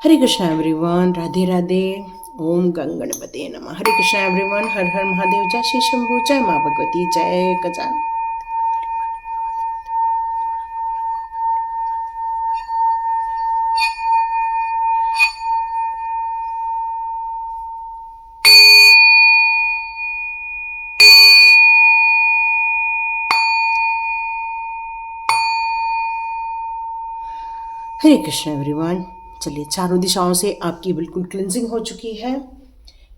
हरे Krishna everyone, Radhe Radhe. ओम गंगणपते नमः। हरे Krishna everyone, हर हर महादेव। जय श्री शंभू, जय माँ भगवती, जय गजान। हरे कृष्णा एवरीवन। चलिए, चारों दिशाओं से आपकी बिल्कुल क्लिंजिंग हो चुकी है।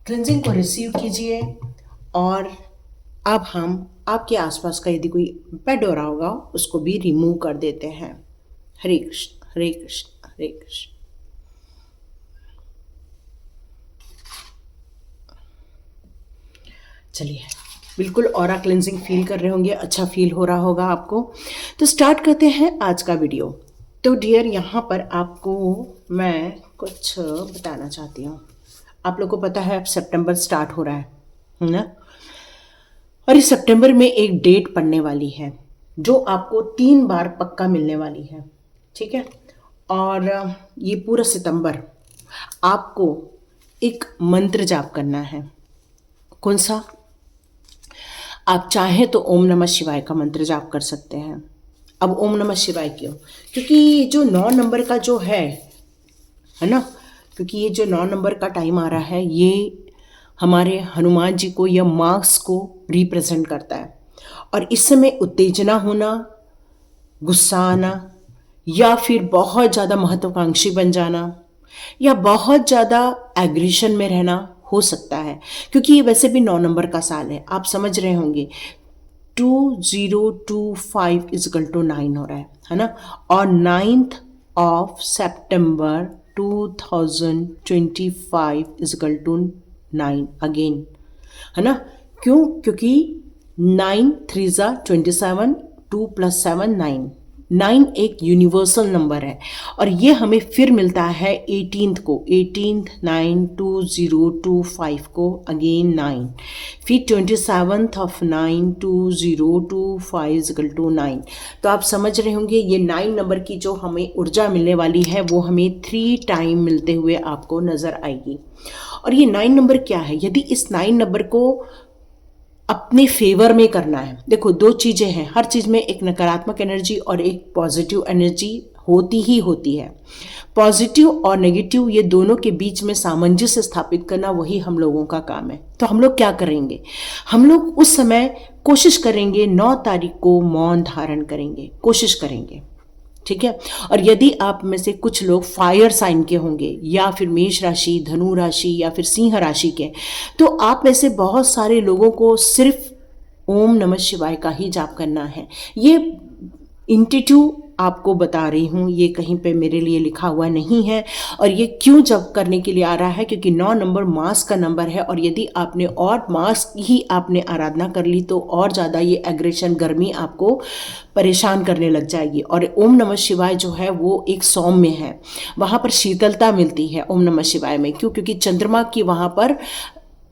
क्लिंजिंग को रिसीव कीजिए और अब हम आपके आसपास का यदि कोई बेड हो रहा होगा उसको भी रिमूव कर देते हैं। हरे कृष्ण, हरे कृष्ण, हरे कृष्ण। चलिए, बिल्कुल ऑरा क्लिंजिंग फील कर रहे होंगे, अच्छा फील हो रहा होगा आपको। तो स्टार्ट करते हैं आज का वीडियो। तो डियर, यहाँ पर आपको मैं कुछ बताना चाहती हूँ। आप लोग को पता है अब सितंबर स्टार्ट हो रहा है ना। और इस सितंबर में एक डेट पड़ने वाली है जो आपको 3 बार पक्का मिलने वाली है, ठीक है। और ये पूरा सितंबर आपको एक मंत्र जाप करना है। कौन सा? आप चाहें तो ओम नमः शिवाय का मंत्र जाप कर सकते हैं। अब ओम नमः शिवाय क्यों? क्योंकि जो 9 नंबर का जो है ना, क्योंकि ये जो 9 नंबर का टाइम आ रहा है ये हमारे हनुमान जी को या मार्क्स को रिप्रेजेंट करता है। और इस समय उत्तेजना होना, गुस्सा आना, या फिर बहुत ज़्यादा महत्वाकांक्षी बन जाना, या बहुत ज़्यादा एग्रेशन में रहना हो सकता है। क्योंकि ये वैसे भी 9 नंबर का साल है, आप समझ रहे होंगे। 2025 इजकल टू 9 हो रहा है ना। और 9th ऑफ सितंबर 2025 इजकल टू 9 अगेन, है ना। क्यों? क्योंकि 9 3 27, 2 + 7 9। 9 एक यूनिवर्सल नंबर है और ये हमें फिर मिलता है 18th को, 18th 9 2025 को अगेन 9, फिर 27th ऑफ 9 2025 इक्वल टू 9। तो आप समझ रहे होंगे ये 9 नंबर की जो हमें ऊर्जा मिलने वाली है वो हमें 3 टाइम मिलते हुए आपको नजर आएगी। और ये 9 नंबर क्या है? यदि इस 9 नंबर को अपने फेवर में करना है, देखो 2 चीज़ें हैं, हर चीज़ में एक नकारात्मक एनर्जी और एक पॉजिटिव एनर्जी होती ही होती है। पॉजिटिव और नेगेटिव ये दोनों के बीच में सामंजस्य स्थापित करना वही हम लोगों का काम है। तो हम लोग क्या करेंगे? हम लोग उस समय कोशिश करेंगे 9 तारीख को मौन धारण करेंगे, कोशिश करेंगे, ठीक है। और यदि आप में से कुछ लोग फायर साइन के होंगे या फिर मेष राशि, धनु राशि या फिर सिंह राशि के, तो आप में से बहुत सारे लोगों को सिर्फ ओम नमः शिवाय का ही जाप करना है। ये इंट्यूटिव आपको बता रही हूँ, ये कहीं पे मेरे लिए लिखा हुआ नहीं है। और ये क्यों जप करने के लिए आ रहा है? क्योंकि 9 नंबर मास का नंबर है और यदि आपने और मास ही आपने आराधना कर ली तो और ज़्यादा ये एग्रेशन, गर्मी आपको परेशान करने लग जाएगी। और ओम नमः शिवाय जो है वो एक सौम्य है, वहाँ पर शीतलता मिलती है ओम नमः शिवाय में। क्यों? क्योंकि चंद्रमा की वहाँ पर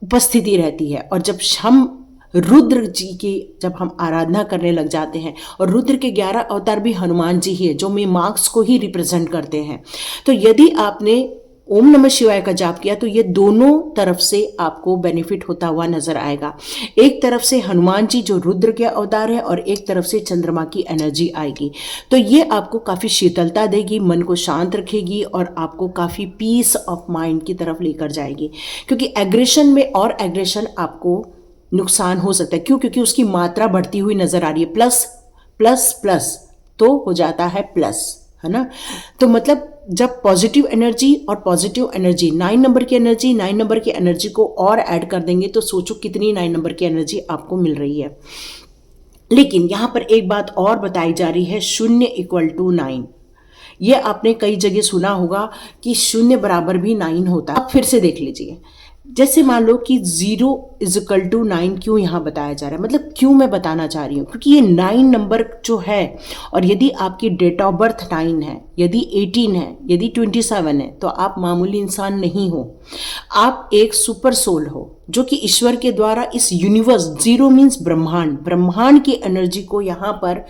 उपस्थिति रहती है। और जब हम रुद्र जी की जब हम आराधना करने लग जाते हैं, और रुद्र के 11 अवतार भी हनुमान जी ही है जो में मार्क्स को ही रिप्रेजेंट करते हैं। तो यदि आपने ओम नमः शिवाय का जाप किया तो ये दोनों तरफ से आपको बेनिफिट होता हुआ नजर आएगा। एक तरफ से हनुमान जी जो रुद्र के अवतार है और एक तरफ से चंद्रमा की एनर्जी आएगी। तो ये आपको काफ़ी शीतलता देगी, मन को शांत रखेगी और आपको काफ़ी पीस ऑफ माइंड की तरफ लेकर जाएगी। क्योंकि एग्रेशन में और एग्रेशन आपको नुकसान हो सकता है। क्यों? क्योंकि उसकी मात्रा बढ़ती हुई नजर आ रही है। प्लस प्लस प्लस तो हो जाता है प्लस, है ना। तो मतलब जब पॉजिटिव एनर्जी और पॉजिटिव एनर्जी 9 नंबर की एनर्जी 9 नंबर की एनर्जी को और ऐड कर देंगे तो सोचो कितनी 9 नंबर की एनर्जी आपको मिल रही है। लेकिन यहाँ पर एक बात और बताई जा रही है, 0 = 9। ये आपने कई जगह सुना होगा कि 0 बराबर भी 9 होता है। आप फिर से देख लीजिए। जैसे मान लो कि 0 = 9 क्यों यहाँ बताया जा रहा है, मतलब क्यों मैं बताना चाह रही हूँ? क्योंकि ये 9 नंबर जो है, और यदि आपकी डेट ऑफ बर्थ 9 है, यदि 18 है, यदि 27 है, तो आप मामूली इंसान नहीं हो। आप एक सुपर सोल हो जो कि ईश्वर के द्वारा इस यूनिवर्स, 0 मीन्स ब्रह्मांड, ब्रह्मांड की एनर्जी को यहाँ पर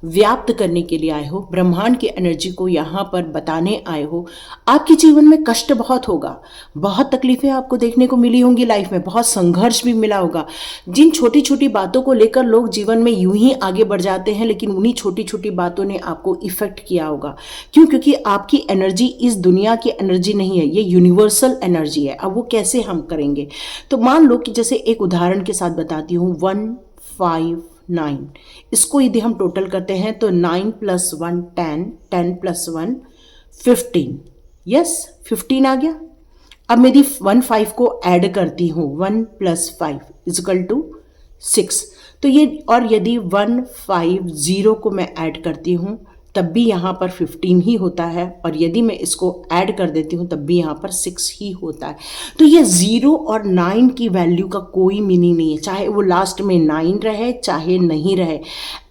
व्याप्त करने के लिए आए हो, ब्रह्मांड की एनर्जी को यहाँ पर बताने आए हो। आपके जीवन में कष्ट बहुत होगा, बहुत तकलीफें आपको देखने को मिली होंगी लाइफ में, बहुत संघर्ष भी मिला होगा। जिन छोटी छोटी बातों को लेकर लोग जीवन में यूं ही आगे बढ़ जाते हैं, लेकिन उन्हीं छोटी छोटी बातों ने आपको इफेक्ट किया होगा। क्यों? क्योंकि आपकी एनर्जी इस दुनिया की एनर्जी नहीं है, ये यूनिवर्सल एनर्जी है। अब वो कैसे हम करेंगे? तो मान लो कि जैसे एक उदाहरण के साथ बताती हूँ, 1 5 9, इसको यदि हम टोटल करते हैं तो 9 + 1 10, 10 + 1 15, यस 15 आ गया। अब मेरी 1 5 को ऐड करती हूँ, 1 + 5 = 6। तो ये, और यदि 1 5 0 को मैं ऐड करती हूँ तब भी यहाँ पर 15 ही होता है, और यदि मैं इसको ऐड कर देती हूँ तब भी यहाँ पर 6 ही होता है। तो ये 0 और 9 की वैल्यू का कोई मीनिंग नहीं है, चाहे वो लास्ट में 9 रहे चाहे नहीं रहे,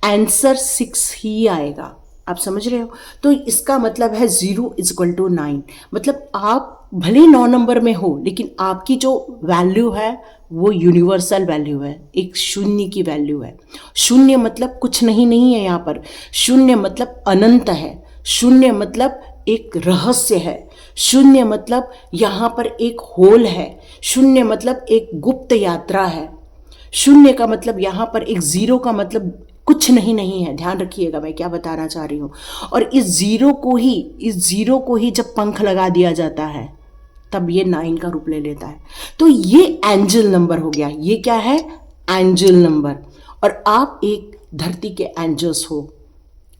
आंसर 6 ही आएगा। आप समझ रहे हो? तो इसका मतलब है 0 = 9, मतलब आप भले 9 नंबर में हो, लेकिन आपकी जो वैल्यू है वो यूनिवर्सल वैल्यू है, एक शून्य की वैल्यू है। शून्य मतलब कुछ नहीं है यहाँ पर, शून्य मतलब अनंत है, शून्य मतलब एक रहस्य है, शून्य मतलब यहाँ पर एक होल है, शून्य मतलब एक गुप्त यात्रा है, शून्य का मतलब यहाँ पर एक 0 का मतलब कुछ नहीं है। ध्यान रखिएगा मैं क्या बताना चाह रही हूँ। और इस जीरो को ही जब पंख लगा दिया जाता है तब ये 9 का रूप ले लेता है। तो ये एंजल नंबर हो गया। ये क्या है? Angel number. और आप एक धरती के एंजल्स हो,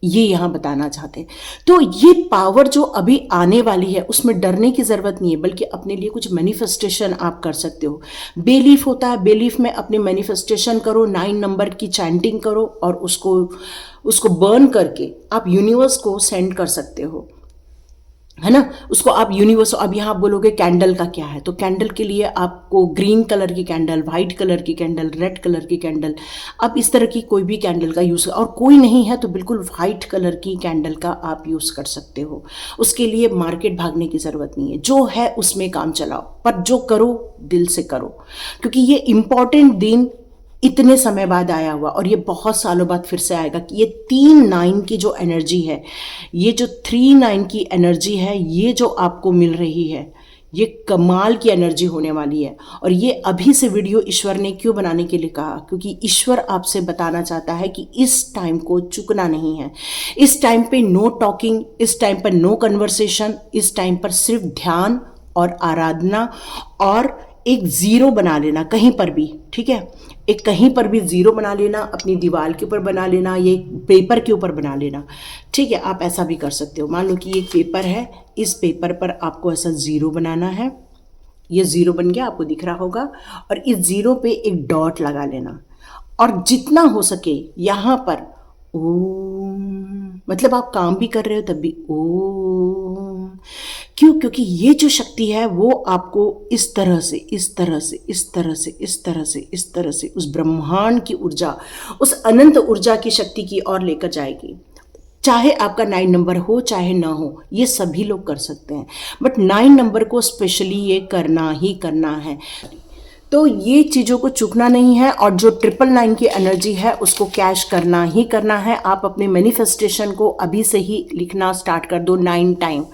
ये यहाँ बताना चाहते हैं। तो ये पावर जो अभी आने वाली है उसमें डरने की ज़रूरत नहीं है, बल्कि अपने लिए कुछ मैनिफेस्टेशन आप कर सकते हो। बेलीफ होता है, बेलीफ में अपने मैनिफेस्टेशन करो, 9 नंबर की चैंटिंग करो और उसको बर्न करके आप यूनिवर्स को सेंड कर सकते हो, है ना। उसको आप यूनिवर्स, अब यहाँ बोलोगे कैंडल का क्या है, तो कैंडल के लिए आपको ग्रीन कलर की कैंडल, वाइट कलर की कैंडल, रेड कलर की कैंडल, आप इस तरह की कोई भी कैंडल का यूज़, और कोई नहीं है तो बिल्कुल वाइट कलर की कैंडल का आप यूज़ कर सकते हो। उसके लिए मार्केट भागने की ज़रूरत नहीं है, जो है उसमें काम चलाओ, पर जो करो दिल से करो, क्योंकि ये इम्पॉर्टेंट दिन इतने समय बाद आया हुआ, और ये बहुत सालों बाद फिर से आएगा कि ये 3 9 की जो एनर्जी है, ये जो 3 9 की एनर्जी है, ये जो आपको मिल रही है, ये कमाल की एनर्जी होने वाली है। और ये अभी से वीडियो ईश्वर ने क्यों बनाने के लिए कहा? क्योंकि ईश्वर आपसे बताना चाहता है कि इस टाइम को चुकना नहीं है। इस टाइम पे नो टॉकिंग, इस टाइम पर नो कन्वर्सेशन, इस टाइम पर सिर्फ ध्यान और आराधना, और एक 0 बना लेना कहीं पर भी, ठीक है। एक कहीं पर भी 0 बना लेना, अपनी दीवार के ऊपर बना लेना, ये पेपर के ऊपर बना लेना, ठीक है। आप ऐसा भी कर सकते हो। मान लो कि ये पेपर है, इस पेपर पर आपको ऐसा 0 बनाना है। ये 0 बन गया, आपको दिख रहा होगा। और इस 0 पे एक डॉट लगा लेना, और जितना हो सके यहाँ पर ओम, मतलब आप काम भी कर रहे हो तब भी ओम। क्यों? क्योंकि ये जो शक्ति है वो आपको इस तरह से उस ब्रह्मांड की ऊर्जा, उस अनंत ऊर्जा की शक्ति की ओर लेकर जाएगी। चाहे आपका 9 नंबर हो चाहे ना हो, ये सभी लोग कर सकते हैं, बट 9 नंबर को स्पेशली ये करना ही करना है। तो ये चीज़ों को चूकना नहीं है, और जो 999 की एनर्जी है उसको कैश करना ही करना है। आप अपने मैनिफेस्टेशन को अभी से ही लिखना स्टार्ट कर दो 9 time.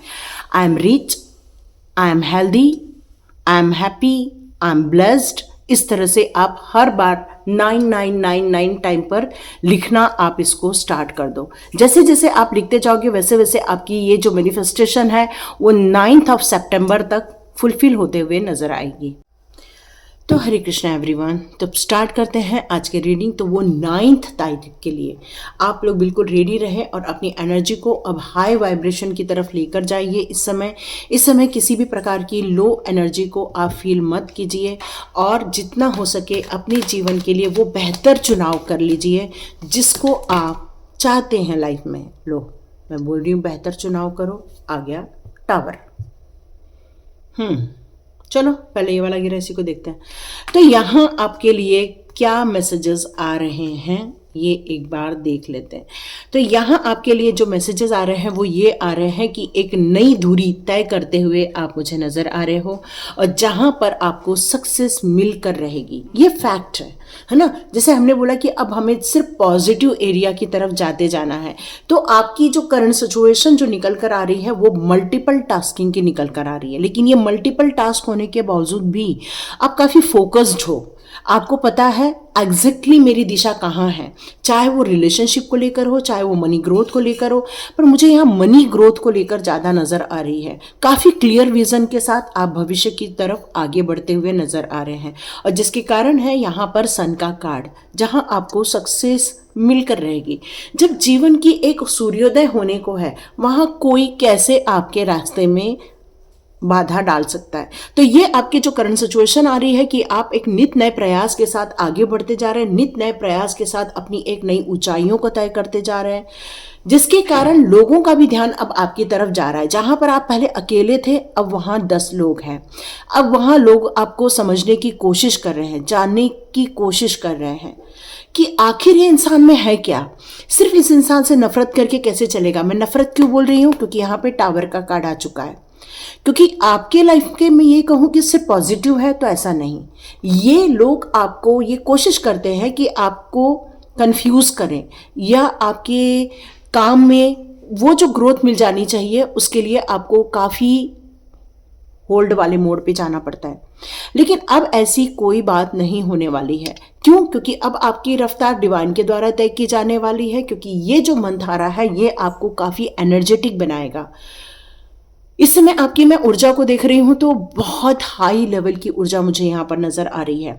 I am rich, I am healthy, I am happy, I am blessed. इस तरह से आप हर बार 9999 टाइम पर लिखना आप इसको स्टार्ट कर दो। जैसे जैसे आप लिखते जाओगे वैसे वैसे आपकी ये जो मैनिफेस्टेशन है वो 9 सितंबर तक फुलफिल होते हुए नजर आएगी। तो हरे कृष्णा एवरीवन, तो स्टार्ट करते हैं आज के रीडिंग। तो वो 9 तारीख के लिए आप लोग बिल्कुल रेडी रहे और अपनी एनर्जी को अब हाई वाइब्रेशन की तरफ लेकर जाइए। इस समय किसी भी प्रकार की लो एनर्जी को आप फील मत कीजिए, और जितना हो सके अपने जीवन के लिए वो बेहतर चुनाव कर लीजिए जिसको आप चाहते हैं लाइफ में। लो, मैं बोल रही हूँ बेहतर चुनाव करो। आ गया टावर। चलो पहले ये वाला गिरा, इसी को देखते हैं। तो यहाँ आपके लिए क्या मैसेजेस आ रहे हैं ये एक बार देख लेते हैं। तो यहाँ आपके लिए जो मैसेजेस आ रहे हैं वो ये आ रहे हैं कि एक नई दूरी तय करते हुए आप मुझे नज़र आ रहे हो, और जहाँ पर आपको सक्सेस मिलकर रहेगी, ये फैक्ट है ना। जैसे हमने बोला कि अब हमें सिर्फ पॉजिटिव एरिया की तरफ जाते जाना है, तो आपकी जो करंट सिचुएशन जो निकल कर आ रही है वो मल्टीपल टास्किंग की निकल कर आ रही है। लेकिन ये मल्टीपल टास्क होने के बावजूद भी आप काफ़ी फोकस्ड हो, आपको पता है एग्जैक्टली मेरी दिशा कहाँ है, चाहे वो रिलेशनशिप को लेकर हो, चाहे वो मनी ग्रोथ को लेकर हो। पर मुझे यहाँ मनी ग्रोथ को लेकर ज़्यादा नज़र आ रही है। काफ़ी क्लियर विजन के साथ आप भविष्य की तरफ आगे बढ़ते हुए नज़र आ रहे हैं, और जिसके कारण है यहाँ पर सन का कार्ड, जहाँ आपको सक्सेस मिलकर रहेगी। जब जीवन की एक सूर्योदय होने को है, वहाँ कोई कैसे आपके रास्ते में बाधा डाल सकता है। तो ये आपकी जो करंट सिचुएशन आ रही है कि आप एक नित नए प्रयास के साथ आगे बढ़ते जा रहे हैं, नित नए प्रयास के साथ अपनी एक नई ऊंचाइयों को तय करते जा रहे हैं, जिसके कारण लोगों का भी ध्यान अब आपकी तरफ जा रहा है। जहां पर आप पहले अकेले थे, अब वहां 10 लोग हैं। अब वहां लोग आपको समझने की कोशिश कर रहे हैं, जानने की कोशिश कर रहे हैं कि आखिर ये इंसान में है क्या। सिर्फ इस इंसान से नफरत करके कैसे चलेगा। मैं नफरत क्यों बोल रही हूँ, क्योंकि यहाँ पे टावर का कार्ड आ चुका है। क्योंकि आपके लाइफ के मैं ये कहूँ कि सिर्फ पॉजिटिव है, तो ऐसा नहीं। ये लोग आपको ये कोशिश करते हैं कि आपको कंफ्यूज करें, या आपके काम में वो जो ग्रोथ मिल जानी चाहिए उसके लिए आपको काफ़ी होल्ड वाले मोड पे जाना पड़ता है। लेकिन अब ऐसी कोई बात नहीं होने वाली है। क्यों? क्योंकि अब आपकी रफ्तार डिवाइन के द्वारा तय की जाने वाली है, क्योंकि ये जो मंथ आ रहा है ये आपको काफ़ी एनर्जेटिक बनाएगा। इस समय आपकी मैं ऊर्जा को देख रही हूं तो बहुत हाई लेवल की ऊर्जा मुझे यहाँ पर नजर आ रही है।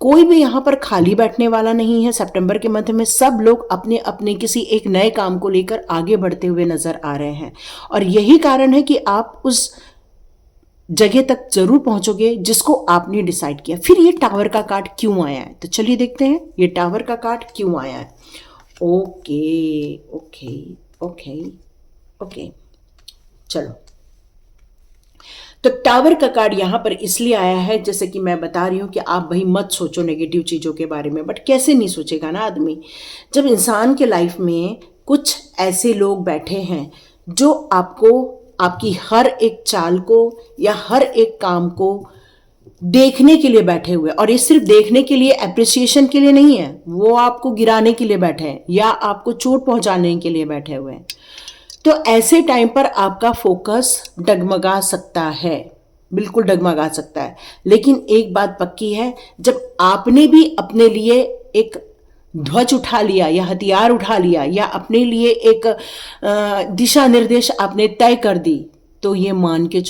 कोई भी यहाँ पर खाली बैठने वाला नहीं है। सितंबर के मध्य में सब लोग अपने अपने किसी एक नए काम को लेकर आगे बढ़ते हुए नजर आ रहे हैं, और यही कारण है कि आप उस जगह तक जरूर पहुंचोगे जिसको आपने डिसाइड किया। फिर ये टावर का कार्ड क्यों आया है, तो चलिए देखते हैं ये टावर का कार्ड क्यों आया है। ओके ओके ओके ओके, चलो। तो टावर का कार्ड यहाँ पर इसलिए आया है, जैसे कि मैं बता रही हूँ कि आप भाई मत सोचो नेगेटिव चीज़ों के बारे में। बट कैसे नहीं सोचेगा ना आदमी, जब इंसान के लाइफ में कुछ ऐसे लोग बैठे हैं जो आपको आपकी हर एक चाल को या हर एक काम को देखने के लिए बैठे हुए। और ये सिर्फ देखने के लिए, एप्रिसिएशन के लिए नहीं है, वो आपको गिराने के लिए बैठे हैं या आपको चोट पहुंचाने के लिए बैठे हुए हैं। तो ऐसे टाइम पर आपका फोकस डगमगा सकता है, बिल्कुल डगमगा सकता है। लेकिन एक बात पक्की है, जब आपने भी अपने लिए एक ध्वज उठा लिया या हथियार उठा लिया या अपने लिए एक दिशा निर्देश आपने तय कर दी, तो ये मान के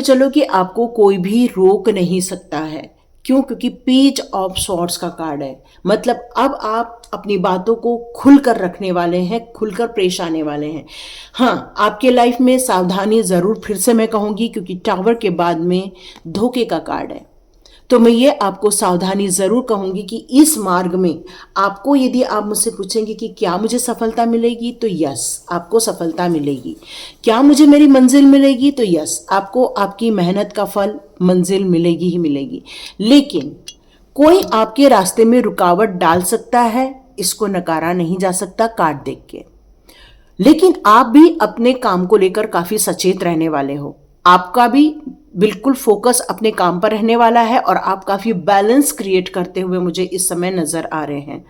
चलो कि आपको कोई भी रोक नहीं सकता है। क्यों? क्योंकि पेज ऑफ सॉर्ड्स का कार्ड है। मतलब अब आप अपनी बातों को खुलकर रखने वाले हैं, खुलकर पेश आने वाले हैं। हाँ, आपके लाइफ में सावधानी जरूर फिर से मैं कहूंगी, क्योंकि टावर के बाद में धोखे का कार्ड है। तो मैं ये आपको सावधानी जरूर कहूंगी कि इस मार्ग में आपको, यदि आप मुझसे पूछेंगे कि क्या मुझे सफलता मिलेगी, तो यस, आपको सफलता मिलेगी। क्या मुझे मेरी मंजिल मिलेगी, तो यस, आपको आपकी मेहनत का फल, मंजिल मिलेगी ही मिलेगी। लेकिन कोई आपके रास्ते में रुकावट डाल सकता है, इसको नकारा नहीं जा सकता कार्ड देख के। लेकिन आप भी अपने काम को लेकर काफी सचेत रहने वाले हो। आपका भी बिल्कुल फोकस अपने काम पर रहने वाला है, और आप काफी बैलेंस क्रिएट करते हुए मुझे इस समय नजर आ रहे हैं।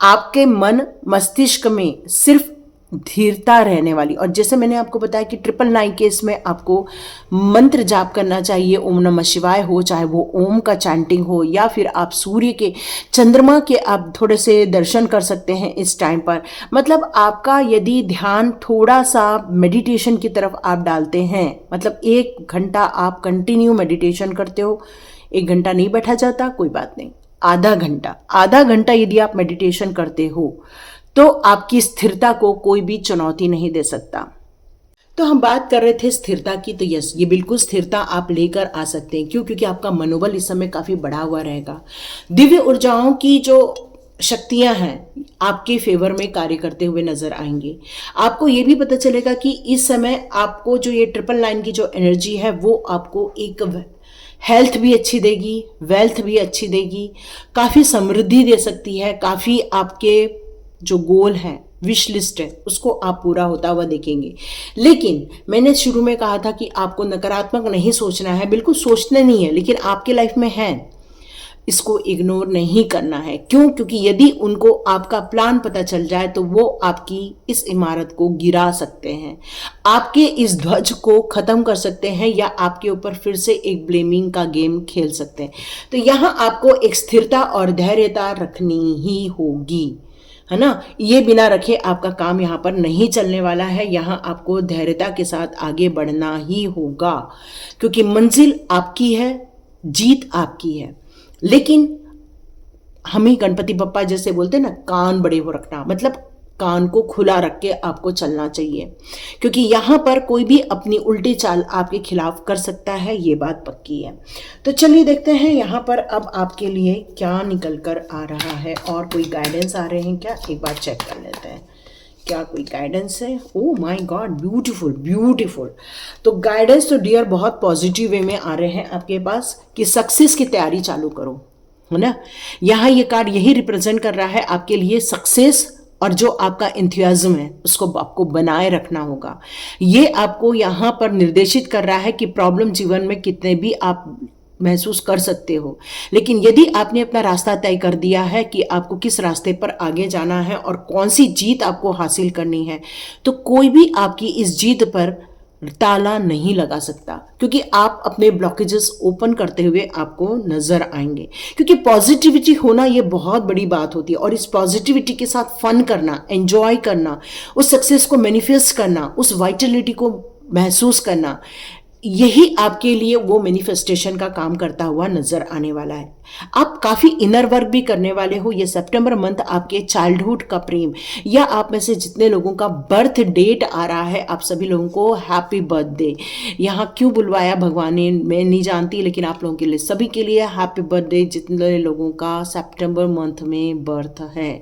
आपके मन मस्तिष्क में सिर्फ धीरता रहने वाली। और जैसे मैंने आपको बताया कि 999 के इसमें आपको मंत्र जाप करना चाहिए, ओम नमः शिवाय हो, चाहे वो ओम का चैंटिंग हो, या फिर आप सूर्य के, चंद्रमा के आप थोड़े से दर्शन कर सकते हैं इस टाइम पर। मतलब आपका यदि ध्यान थोड़ा सा मेडिटेशन की तरफ आप डालते हैं, मतलब 1 घंटा आप कंटिन्यू मेडिटेशन करते हो, 1 घंटा नहीं बैठा जाता, कोई बात नहीं, आधा घंटा यदि आप मेडिटेशन करते हो तो आपकी स्थिरता को कोई भी चुनौती नहीं दे सकता। तो हम बात कर रहे थे स्थिरता की, तो यस, ये बिल्कुल स्थिरता आप लेकर आ सकते हैं। क्यों? क्योंकि आपका मनोबल इस समय काफी बढ़ा हुआ रहेगा। दिव्य ऊर्जाओं की जो शक्तियां हैं आपके फेवर में कार्य करते हुए नजर आएंगी। आपको ये भी पता चलेगा कि इस समय आपको जो ये 999 की जो एनर्जी है वो आपको एक हेल्थ भी अच्छी देगी, वेल्थ भी अच्छी देगी, काफ़ी समृद्धि दे सकती है, काफ़ी आपके जो गोल है, विश लिस्ट है, उसको आप पूरा होता हुआ देखेंगे। लेकिन मैंने शुरू में कहा था कि आपको नकारात्मक नहीं सोचना है, बिल्कुल सोचना नहीं है, लेकिन आपके लाइफ में है, इसको इग्नोर नहीं करना है। क्यों? क्योंकि यदि उनको आपका प्लान पता चल जाए तो वो आपकी इस इमारत को गिरा सकते हैं, आपके इस ध्वज को खत्म कर सकते हैं, या आपके ऊपर फिर से एक ब्लेमिंग का गेम खेल सकते हैं। तो यहाँ आपको एक स्थिरता और धैर्यता रखनी ही होगी, है ना। ये बिना रखे आपका काम यहाँ पर नहीं चलने वाला है। यहाँ आपको धैर्यता के साथ आगे बढ़ना ही होगा, क्योंकि मंजिल आपकी है, जीत आपकी है। लेकिन हम ही गणपति बप्पा जैसे बोलते हैं ना, कान बड़े हो रखना, मतलब कान को खुला रख के आपको चलना चाहिए, क्योंकि यहाँ पर कोई भी अपनी उल्टी चाल आपके खिलाफ कर सकता है, ये बात पक्की है। तो चलिए देखते हैं यहाँ पर अब आपके लिए क्या निकल कर आ रहा है, और कोई गाइडेंस आ रहे हैं क्या, एक बार चेक कर लेते हैं क्या कोई गाइडेंस है। Oh my God, beautiful beautiful. तो गाइडेंस तो डियर बहुत पॉजिटिव वे में आ रहे हैं आपके पास, कि सक्सेस की तैयारी चालू करो, है ना। यहाँ ये कार्ड यही रिप्रेजेंट कर रहा है आपके लिए, सक्सेस, और जो आपका इंथुजियाज्म है उसको आपको बनाए रखना होगा। ये आपको यहाँ पर निर्देशित कर रहा है कि प्रॉब्लम जीवन में कितने भी आप महसूस कर सकते हो, लेकिन यदि आपने अपना रास्ता तय कर दिया है कि आपको किस रास्ते पर आगे जाना है और कौन सी जीत आपको हासिल करनी है, तो कोई भी आपकी इस जीत पर ताला नहीं लगा सकता, क्योंकि आप अपने ब्लॉकेजेस ओपन करते हुए आपको नजर आएंगे। क्योंकि पॉजिटिविटी होना ये बहुत बड़ी बात होती है, और इस पॉजिटिविटी के साथ फन करना, एंजॉय करना, उस सक्सेस को मैनिफेस्ट करना, उस वाइटलिटी को महसूस करना, यही आपके लिए वो मैनिफेस्टेशन का काम करता हुआ नजर आने वाला है। आप काफी इनर वर्क भी करने वाले हो। ये सितंबर मंथ आपके चाइल्डहुड का प्रेम, या आप में से जितने लोगों का बर्थ डेट आ रहा है, आप सभी लोगों को हैप्पी बर्थडे। यहाँ क्यों बुलवाया भगवान ने मैं नहीं जानती, लेकिन आप लोगों के लिए, सभी के लिए हैप्पी बर्थडे, जितने लोगों का सितंबर मंथ में बर्थ है।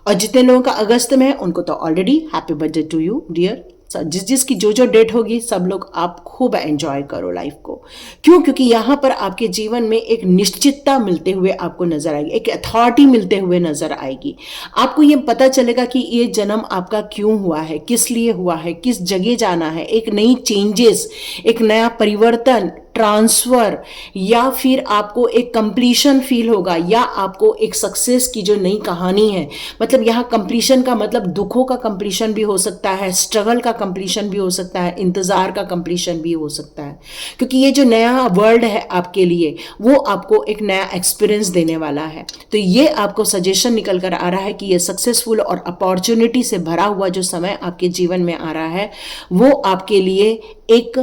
और जितने लोगों का अगस्त में है उनको तो already happy birthday to you dear. जिस जिसकी जो जो डेट होगी, सब लोग आप खूब एंजॉय करो लाइफ को। क्यों? क्योंकि यहाँ पर आपके जीवन में एक निश्चितता मिलते हुए आपको नजर आएगी, एक अथॉरिटी मिलते हुए नजर आएगी। आपको ये पता चलेगा कि ये जन्म आपका क्यों हुआ है, किस लिए हुआ है, किस जगह जाना है, एक नई चेंजेस, एक नया परिवर्तन, ट्रांसफर, या फिर आपको एक कंप्लीशन फील होगा, या आपको एक सक्सेस की जो नई कहानी है। मतलब यहाँ कंप्लीशन का मतलब दुखों का कंप्लीशन भी हो सकता है, स्ट्रगल का कंप्लीशन भी हो सकता है, इंतजार का कंप्लीशन भी हो सकता है, क्योंकि ये जो नया वर्ल्ड है आपके लिए, वो आपको एक नया एक्सपीरियंस देने वाला है। तो ये आपको सजेशन निकल कर आ रहा है कि ये सक्सेसफुल और अपॉर्चुनिटी से भरा हुआ जो समय आपके जीवन में आ रहा है, वो आपके लिए एक,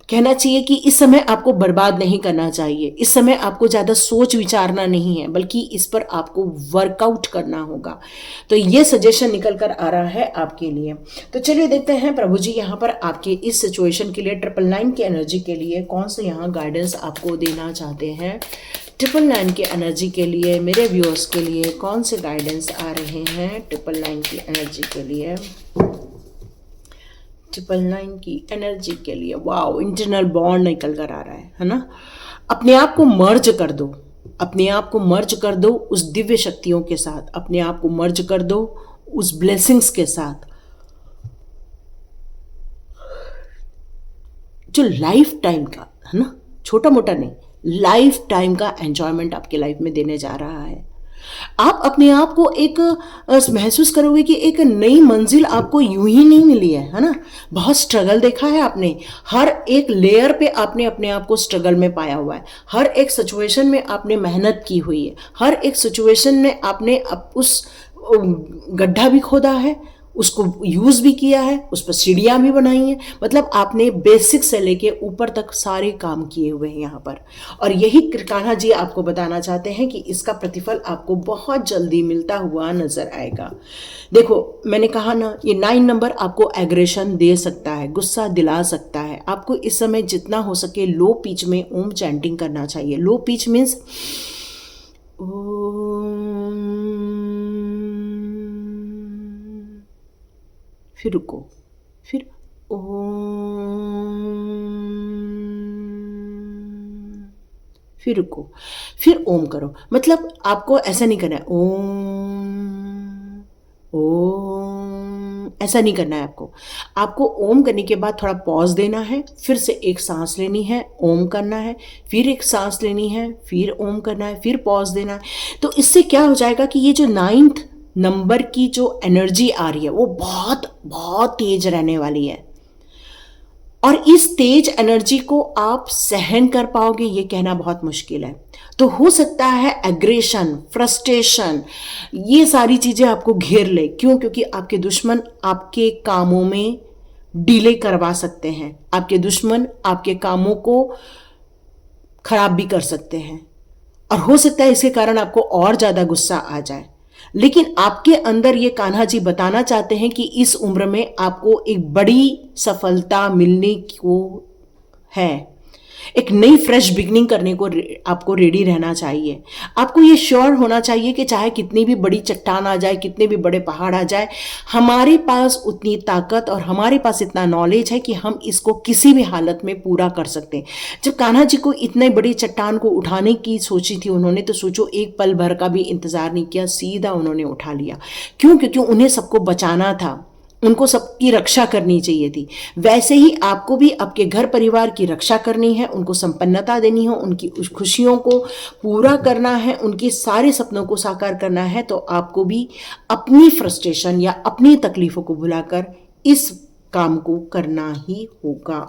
कहना चाहिए कि इस समय आपको बर्बाद नहीं करना चाहिए। इस समय आपको ज़्यादा सोच विचारना नहीं है, बल्कि इस पर आपको वर्कआउट करना होगा। तो ये सजेशन निकल कर आ रहा है आपके लिए। तो चलिए देखते हैं प्रभु जी यहाँ पर आपके इस सिचुएशन के लिए, 999 की एनर्जी के लिए कौन से यहाँ गाइडेंस आपको देना चाहते हैं। 999 की एनर्जी के लिए, मेरे व्यूअर्स के लिए कौन से गाइडेंस आ रहे हैं 999 की एनर्जी के लिए। 999 की एनर्जी के लिए, वाओ, इंटरनल बॉन्ड निकल कर आ रहा है ना। अपने आप को मर्ज कर दो, अपने आप को मर्ज कर दो उस दिव्य शक्तियों के साथ, अपने आप को मर्ज कर दो उस ब्लेसिंग्स के साथ, जो लाइफ टाइम का है ना, छोटा मोटा नहीं, लाइफ टाइम का एंजॉयमेंट आपके लाइफ में देने जा रहा है। आप अपने आप को एक महसूस करोगे कि एक नई मंजिल आपको यूं ही नहीं मिली है ना। बहुत स्ट्रगल देखा है आपने, हर एक लेयर पे आपने अपने आप को स्ट्रगल में पाया हुआ है, हर एक सिचुएशन में आपने मेहनत की हुई है, हर एक सिचुएशन में आपने उस गड्ढा भी खोदा है, उसको यूज़ भी किया है, उस पर सीढ़ियाँ भी बनाई हैं। मतलब आपने बेसिक से लेके ऊपर तक सारे काम किए हुए हैं यहाँ पर। और यही कान्हा जी आपको बताना चाहते हैं कि इसका प्रतिफल आपको बहुत जल्दी मिलता हुआ नजर आएगा। देखो मैंने कहा ना, ये 9 नंबर आपको एग्रेशन दे सकता है, गुस्सा दिला सकता है। आपको इस समय जितना हो सके लो पिच में ओम चैंटिंग करना चाहिए। लो पिच मीन्स फिर रुको, फिर ओम, फिर रुको, फिर ओम करो। मतलब आपको ऐसा नहीं करना है ओम ओम, ऐसा नहीं करना है आपको। आपको ओम करने के बाद थोड़ा पॉज देना है, फिर से एक सांस लेनी है, ओम करना है, फिर एक सांस लेनी है, फिर ओम करना है, फिर पॉज देना है। तो इससे क्या हो जाएगा कि ये जो 9th नंबर की जो एनर्जी आ रही है वो बहुत बहुत तेज रहने वाली है। और इस तेज एनर्जी को आप सहन कर पाओगे ये कहना बहुत मुश्किल है। तो हो सकता है एग्रेशन, फ्रस्ट्रेशन, ये सारी चीजें आपको घेर ले। क्यों? क्योंकि आपके दुश्मन आपके कामों में डिले करवा सकते हैं, आपके दुश्मन आपके कामों को खराब भी कर सकते हैं, और हो सकता है इसके कारण आपको और ज्यादा गुस्सा आ जाए। लेकिन आपके अंदर ये कान्हा जी बताना चाहते हैं कि इस उम्र में आपको एक बड़ी सफलता मिलने को है, एक नई फ्रेश बिगनिंग करने को आपको रेडी रहना चाहिए। आपको ये श्योर होना चाहिए कि चाहे कितनी भी बड़ी चट्टान आ जाए, कितने भी बड़े पहाड़ आ जाए, हमारे पास उतनी ताकत और हमारे पास इतना नॉलेज है कि हम इसको किसी भी हालत में पूरा कर सकते हैं। जब कान्हा जी को इतने बड़ी चट्टान को उठाने की सोची थी उन्होंने, तो सोचो एक पल भर का भी इंतजार नहीं किया, सीधा उन्होंने उठा लिया। क्यों? क्योंकि उन्हें सबको बचाना था, उनको सबकी रक्षा करनी चाहिए थी। वैसे ही आपको भी आपके घर परिवार की रक्षा करनी है, उनको संपन्नता देनी है, उनकी उस खुशियों को पूरा करना है, उनके सारे सपनों को साकार करना है। तो आपको भी अपनी फ्रस्ट्रेशन या अपनी तकलीफों को भुलाकर इस काम को करना ही होगा।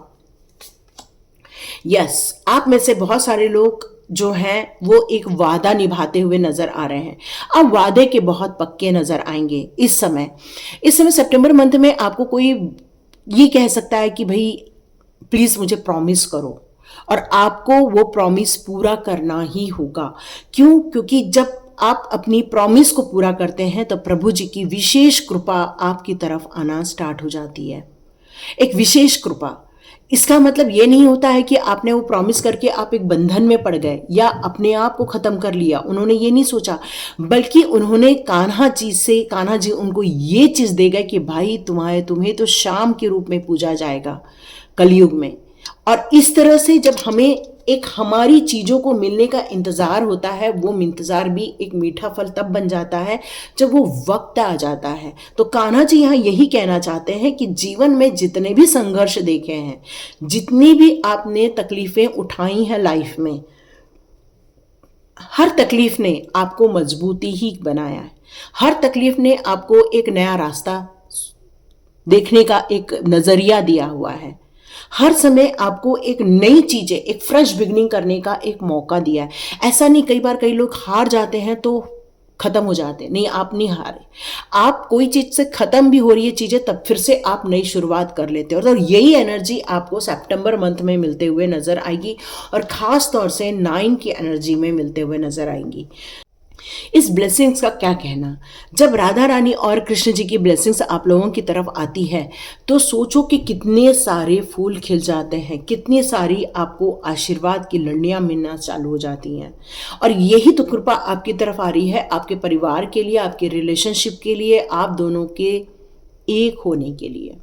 यस, आप में से बहुत सारे लोग जो हैं वो एक वादा निभाते हुए नजर आ रहे हैं। अब वादे के बहुत पक्के नजर आएंगे इस समय। सितंबर मंथ में आपको कोई ये कह सकता है कि भाई प्लीज मुझे प्रॉमिस करो, और आपको वो प्रॉमिस पूरा करना ही होगा। क्यों? क्योंकि जब आप अपनी प्रॉमिस को पूरा करते हैं तो प्रभु जी की विशेष कृपा आपकी तरफ आना स्टार्ट हो जाती है। एक विशेष कृपा, इसका मतलब ये नहीं होता है कि आपने वो प्रॉमिस करके आप एक बंधन में पड़ गए या अपने आप को खत्म कर लिया। उन्होंने ये नहीं सोचा, बल्कि उन्होंने कान्हा जी उनको ये चीज दे गए कि भाई तुम्हें तो शाम के रूप में पूजा जाएगा कलयुग में। और इस तरह से जब हमें एक हमारी चीजों को मिलने का इंतजार होता है, वो इंतजार भी एक मीठा फल तब बन जाता है जब वो वक्त आ जाता है। तो कान्हा जी यहाँ यही कहना चाहते हैं कि जीवन में जितने भी संघर्ष देखे हैं, जितनी भी आपने तकलीफें उठाई हैं लाइफ में, हर तकलीफ ने आपको मजबूती ही बनाया है। हर तकलीफ ने आपको एक नया रास्ता देखने का एक नजरिया दिया हुआ है। हर समय आपको एक नई चीजें, एक फ्रेश बिगनिंग करने का एक मौका दिया है। ऐसा नहीं, कई बार कई लोग हार जाते हैं तो खत्म हो जाते हैं। नहीं, आप नहीं हारे। आप कोई चीज से खत्म भी हो रही है चीजें, तब फिर से आप नई शुरुआत कर लेते हो। और यही एनर्जी आपको सितंबर मंथ में मिलते हुए नजर आएगी, और खास तौर से 9 की एनर्जी में मिलते हुए नजर आएंगी। इस ब्लेसिंग्स का क्या कहना? जब राधा रानी और कृष्ण जी की ब्लेसिंग्स आप लोगों की तरफ आती है तो सोचो कि कितने सारे फूल खिल जाते हैं, कितनी सारी आपको आशीर्वाद की लड़ियां मिलना चालू हो जाती हैं। और यही तो कृपा आपकी तरफ आ रही है, आपके परिवार के लिए, आपके रिलेशनशिप के लिए, आप दोनों के एक होने के लिए।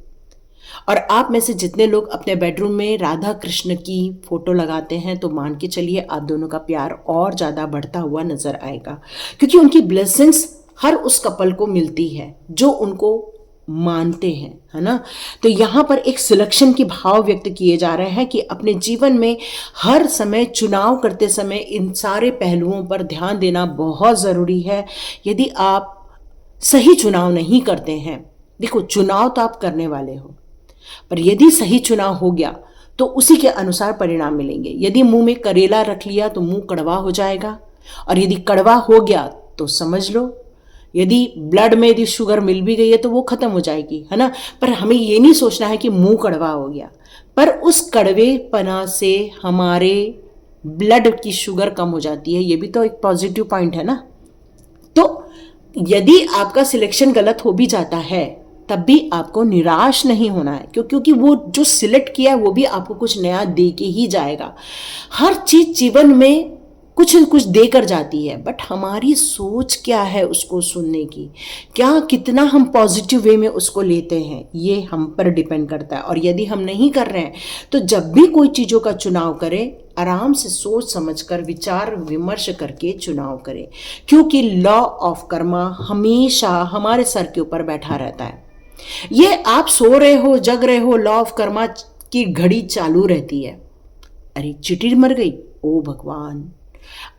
और आप में से जितने लोग अपने बेडरूम में राधा कृष्ण की फोटो लगाते हैं तो मान के चलिए आप दोनों का प्यार और ज़्यादा बढ़ता हुआ नजर आएगा, क्योंकि उनकी ब्लेसिंग्स हर उस कपल को मिलती है जो उनको मानते हैं, है ना। तो यहाँ पर एक सिलेक्शन की भाव व्यक्त किए जा रहे हैं कि अपने जीवन में हर समय चुनाव करते समय इन सारे पहलुओं पर ध्यान देना बहुत ज़रूरी है। यदि आप सही चुनाव नहीं करते हैं, देखो चुनाव तो आप करने वाले हो, पर यदि सही चुनाव हो गया तो उसी के अनुसार परिणाम मिलेंगे। यदि मुंह में करेला रख लिया तो मुंह कड़वा हो जाएगा, और यदि कड़वा हो गया तो समझ लो, यदि ब्लड में यदि शुगर मिल भी गई है तो वो खत्म हो जाएगी, है ना। पर हमें ये नहीं सोचना है कि मुंह कड़वा हो गया, पर उस कड़वेपना से हमारे ब्लड की शुगर कम हो जाती है। ये भी तो एक पॉजिटिव पॉइंट है ना। तो यदि आपका सिलेक्शन गलत हो भी जाता है तब भी आपको निराश नहीं होना है, क्योंकि वो जो सिलेक्ट किया है वो भी आपको कुछ नया दे के ही जाएगा। हर चीज जीवन में कुछ न कुछ देकर जाती है, बट हमारी सोच क्या है उसको सुनने की, क्या कितना हम पॉजिटिव वे में उसको लेते हैं, ये हम पर डिपेंड करता है। और यदि हम नहीं कर रहे हैं तो जब भी कोई चीज़ों का चुनाव करें, आराम से सोच समझकर विचार विमर्श करके चुनाव करें, क्योंकि लॉ ऑफ कर्मा हमेशा हमारे सर के ऊपर बैठा रहता है। ये आप सो रहे हो, जग रहे हो, लॉ ऑफ कर्मा की घड़ी चालू रहती है। अरे चिटी मर गई, ओ भगवान,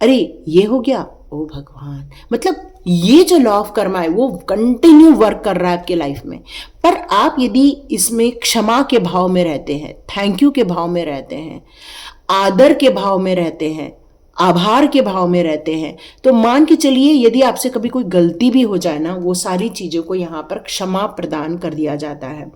अरे ये हो गया, ओ भगवान। मतलब ये जो लॉ ऑफ कर्मा है वो कंटिन्यू वर्क कर रहा है आपके लाइफ में। पर आप यदि इसमें क्षमा के भाव में रहते हैं, थैंक यू के भाव में रहते हैं, आदर के भाव में रहते हैं, आभार के भाव में रहते हैं, तो मान के चलिए यदि आपसे कभी कोई गलती भी हो जाए ना, वो सारी चीज़ों को यहाँ पर क्षमा प्रदान कर दिया जाता है।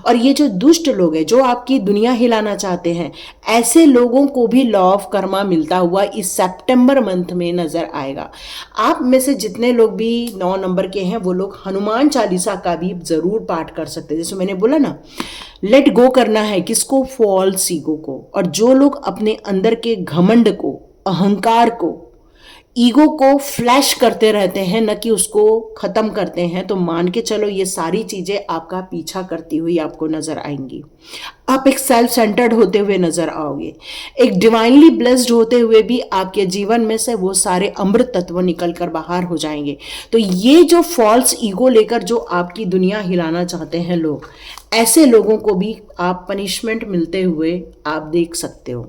और ये जो दुष्ट लोग हैं जो आपकी दुनिया हिलाना चाहते हैं, ऐसे लोगों को भी लॉ ऑफ कर्मा मिलता हुआ इस सितंबर मंथ में नजर आएगा। आप में से जितने लोग भी 9 नंबर के हैं वो लोग हनुमान चालीसा का भी जरूर पाठ कर सकते हैं। जैसे मैंने बोला ना, लेट गो करना है किसको, फॉल्स ईगो को। और जो लोग अपने अंदर के घमंड को, अहंकार को, ईगो को फ्लैश करते रहते हैं, न कि उसको खत्म करते हैं, तो मान के चलो ये सारी चीजें आपका पीछा करती हुई आपको नजर आएंगी। आप एक सेल्फ सेंटर्ड होते हुए नजर आओगे, एक डिवाइनली ब्लेस्ड होते हुए भी आपके जीवन में से वो सारे अमृत तत्व निकल कर बाहर हो जाएंगे। तो ये जो फॉल्स ईगो लेकर जो आपकी दुनिया हिलाना चाहते हैं लोग, ऐसे लोगों को भी आप पनिशमेंट मिलते हुए आप देख सकते हो।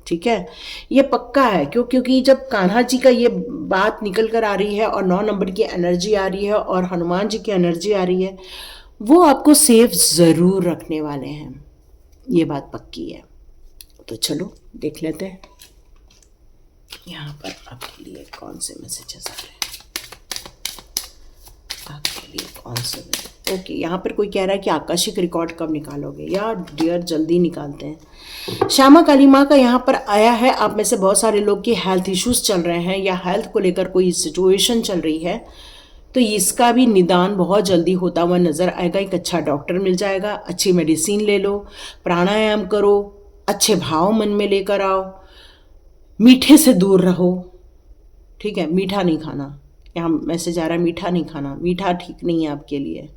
ठीक है, ये पक्का है। क्योंकि जब कान्हा जी का ये बात निकल कर आ रही है और 9 नंबर की एनर्जी आ रही है और हनुमान जी की एनर्जी आ रही है, वो आपको सेफ ज़रूर रखने वाले हैं, ये बात पक्की है। तो चलो देख लेते हैं यहाँ पर आपके लिए कौन से मैसेजेस आ रहे हैं, आपके लिए कौन से मैसेज। ओके, यहाँ पर कोई कह रहा है कि आकाशिक रिकॉर्ड कब निकालोगे। यार डियर जल्दी निकालते हैं। श्यामा काली माँ का यहाँ पर आया है। आप में से बहुत सारे लोग की हेल्थ इश्यूज चल रहे हैं या हेल्थ को लेकर कोई सिचुएशन चल रही है, तो इसका भी निदान बहुत जल्दी होता हुआ नजर आएगा। एक अच्छा डॉक्टर मिल जाएगा, अच्छी मेडिसिन ले लो, प्राणायाम करो, अच्छे भाव मन में लेकर आओ, मीठे से दूर रहो। ठीक है, मीठा नहीं खाना, यहाँ मैसेज आ रहा है मीठा नहीं खाना, मीठा ठीक नहीं है आपके लिए।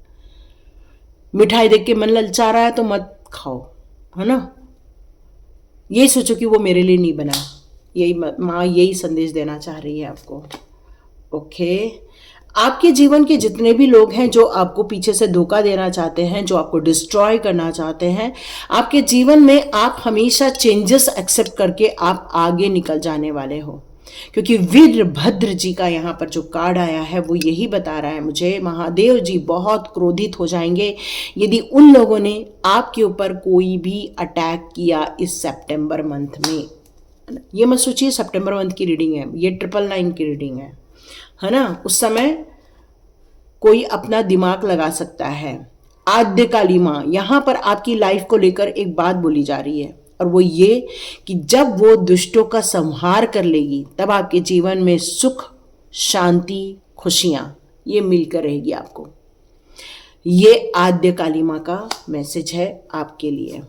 मिठाई देख के मन ललचा रहा है तो मत खाओ, है ना। यही सोचो कि वो मेरे लिए नहीं बना, यही माँ यही संदेश देना चाह रही है आपको। ओके, आपके जीवन के जितने भी लोग हैं जो आपको पीछे से धोखा देना चाहते हैं, जो आपको डिस्ट्रॉय करना चाहते हैं, आपके जीवन में आप हमेशा चेंजेस एक्सेप्ट करके आप आगे निकल जाने वाले हो। क्योंकि वीरभद्र जी का यहाँ पर जो कार्ड आया है वो यही बता रहा है मुझे, महादेव जी बहुत क्रोधित हो जाएंगे यदि उन लोगों ने आपके ऊपर कोई भी अटैक किया इस सितंबर मंथ में। ये मत सोचिए सितंबर मंथ की रीडिंग है, ये 999 की रीडिंग है ना। उस समय कोई अपना दिमाग लगा सकता है। आद्य काली माँ यहाँ पर आपकी लाइफ को लेकर एक बात बोली जा रही है, और वो ये कि जब वो दुष्टों का संहार कर लेगी तब आपके जीवन में सुख, शांति, खुशियां ये मिलकर रहेगी आपको। ये आद्य काली माँ का मैसेज है आपके लिए,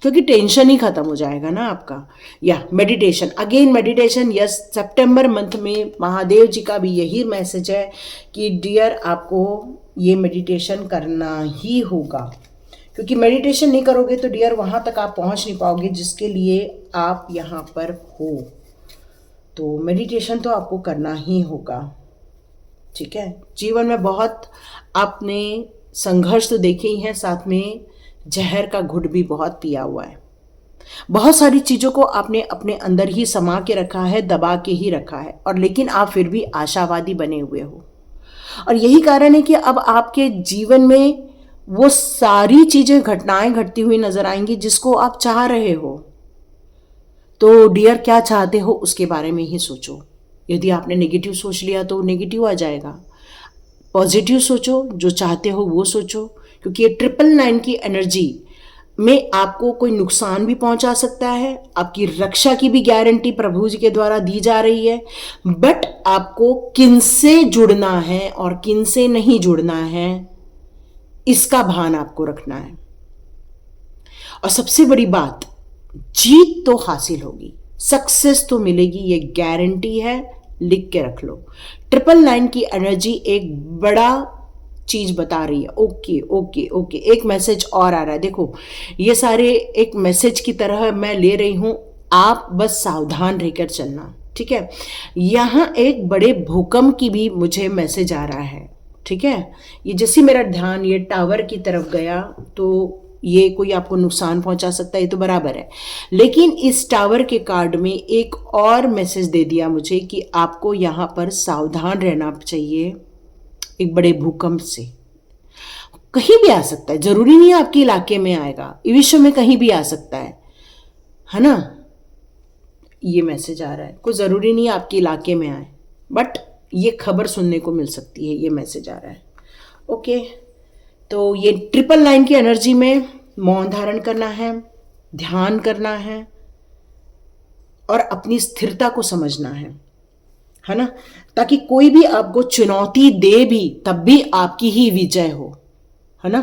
क्योंकि टेंशन ही खत्म हो जाएगा ना आपका। या मेडिटेशन, अगेन मेडिटेशन, यस सितंबर मंथ में महादेव जी का भी यही मैसेज है कि डियर आपको ये मेडिटेशन करना ही होगा, क्योंकि मेडिटेशन नहीं करोगे तो डियर वहाँ तक आप पहुँच नहीं पाओगे जिसके लिए आप यहाँ पर हो। तो मेडिटेशन तो आपको करना ही होगा। ठीक है, जीवन में बहुत आपने संघर्ष तो देखे ही हैं, साथ में जहर का घुट भी बहुत पिया हुआ है। बहुत सारी चीज़ों को आपने अपने अंदर ही समा के रखा है, दबा के ही रखा है, और लेकिन आप फिर भी आशावादी बने हुए हो। और यही कारण है कि अब आपके जीवन में वो सारी चीजें, घटनाएं घटती हुई नजर आएंगी जिसको आप चाह रहे हो। तो डियर क्या चाहते हो उसके बारे में ही सोचो। यदि आपने नेगेटिव सोच लिया तो नेगेटिव आ जाएगा। पॉजिटिव सोचो, जो चाहते हो वो सोचो, क्योंकि ये 999 की एनर्जी में आपको कोई नुकसान भी पहुंचा सकता है। आपकी रक्षा की भी गारंटी प्रभु जी के द्वारा दी जा रही है, बट आपको किनसे जुड़ना है और किनसे नहीं जुड़ना है इसका भान आपको रखना है। और सबसे बड़ी बात, जीत तो हासिल होगी, सक्सेस तो मिलेगी, ये गारंटी है, लिख के रख लो। 999 की एनर्जी एक बड़ा चीज बता रही है। ओके ओके ओके, एक मैसेज और आ रहा है। देखो ये सारे एक मैसेज की तरह मैं ले रही हूं, आप बस सावधान रहकर चलना, ठीक है। यहाँ एक बड़े भूकंप की भी मुझे मैसेज आ रहा है, ठीक है। ये जैसे मेरा ध्यान ये टावर की तरफ गया तो ये कोई आपको नुकसान पहुंचा सकता है, ये तो बराबर है, लेकिन इस टावर के कार्ड में एक और मैसेज दे दिया मुझे कि आपको यहाँ पर सावधान रहना चाहिए एक बड़े भूकंप से। कहीं भी आ सकता है, जरूरी नहीं आपके इलाके में आएगा, विश्व में कहीं भी आ सकता है ना। ये मैसेज आ रहा है, कोई ज़रूरी नहीं आपके इलाके में आए, बट ये खबर सुनने को मिल सकती है, ये मैसेज आ रहा है। ओके, तो ये 999 की एनर्जी में मौन धारण करना है, ध्यान करना है और अपनी स्थिरता को समझना है ना, ताकि कोई भी आपको चुनौती दे भी तब भी आपकी ही विजय हो, है ना।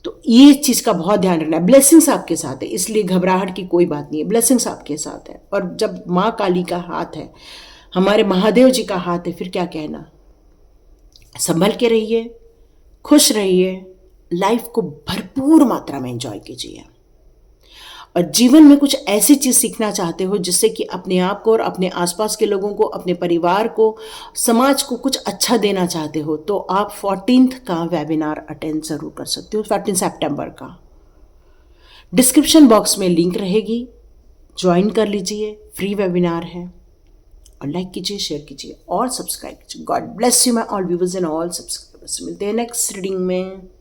तो ये चीज़ का बहुत ध्यान रखना है। ब्लेसिंग्स आपके साथ है, इसलिए घबराहट की कोई बात नहीं है, ब्लेसिंग्स आपके साथ है। और जब माँ काली का हाथ है, हमारे महादेव जी का हाथ है, फिर क्या कहना। संभल के रहिए, खुश रहिए, लाइफ को भरपूर मात्रा में एंजॉय कीजिए और जीवन में कुछ ऐसी चीज़ सीखना चाहते हो जिससे कि अपने आप को और अपने आसपास के लोगों को, अपने परिवार को, समाज को कुछ अच्छा देना चाहते हो, तो आप 14th का वेबिनार अटेंड ज़रूर कर सकते हो, 14 सितंबर का। डिस्क्रिप्शन बॉक्स में लिंक रहेगी, ज्वाइन कर लीजिए, फ्री वेबिनार है। और लाइक कीजिए, शेयर कीजिए और सब्सक्राइब कीजिए। God bless you my all viewers and all subscribers. मिलते हैं नेक्स्ट रीडिंग में।